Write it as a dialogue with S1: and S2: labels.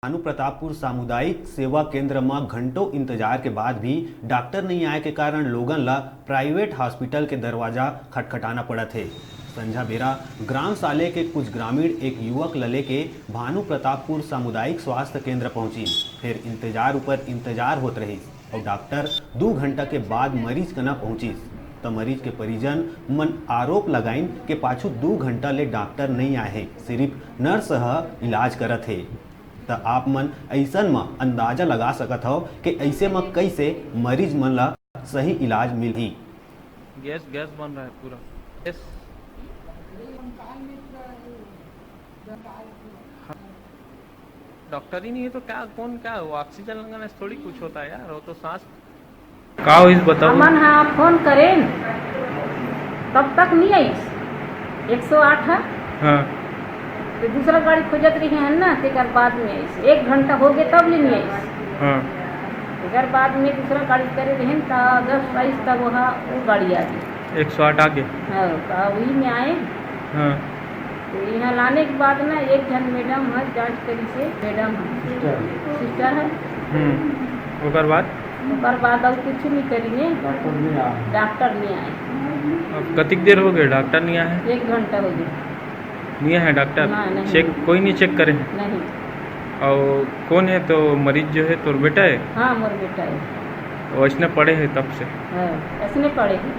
S1: भानु प्रतापपुर सामुदायिक सेवा केंद्र में घंटों इंतजार के बाद भी डॉक्टर नहीं आए के कारण लोगन ला प्राइवेट हॉस्पिटल के दरवाजा खटखटाना पड़ा थे। संझा बेरा ग्राम साले के कुछ ग्रामीण एक युवक लले के भानु प्रतापपुर सामुदायिक स्वास्थ्य केंद्र पहुंची। फिर इंतजार ऊपर इंतजार होत रही और डॉक्टर 2 घंटा के बाद मरीज के न पहुंची तो मरीज के परिजन मन आरोप लगाइन के पाछू 2 घंटा ले डॉक्टर नहीं आए हैं, सिर्फ नर्स इलाज करत है। तो आप मन ऐसन में अंदाजा लगा सकत हो कि ऐसे में कैसे मरीज मन ला सही इलाज मिलही।
S2: गैस बन रहा है पूरा गैस। डॉक्टर ही नहीं है तो क्या कौन क्या वो ऑक्सीजन लगाने से थोड़ी कुछ होता है यार, वो तो सांस का हो। इस बताओ
S3: अमन हाँ फोन करें तब तक नहीं आई। 108 है
S2: हाँ
S3: तो दूसरा गाड़ी खोजत रही है ना, तेकर बाद में आई 1 घंटा हो गए तब लेनी आई।
S2: हाँ
S3: तेकर बाद में दूसरा गाड़ी करे रहे तो 10-22 तक वहाँ वो गाड़ी आ गई
S2: 108 आगे।
S3: हाँ तो वही में आए।
S2: हाँ
S3: तो यहाँ लाने के बाद ना एक जन मैडम है जांच करी से, मैडम है सिस्टर है।
S2: ओकर बाद
S3: और कुछ नहीं करेंगे, डॉक्टर नहीं आए।
S2: अब कतिक देर हो गए डॉक्टर नहीं आए?
S3: 1 घंटा हो गया
S2: नहीं है डॉक्टर।
S3: नहीं।
S2: चेक कोई नहीं चेक करे
S3: नहीं।
S2: और कौन है तो मरीज जो है तो बेटा है?
S3: हाँ मोर बेटा है।
S2: और इसने पढ़े है तब से?
S3: हाँ ऐसने पड़े हैं।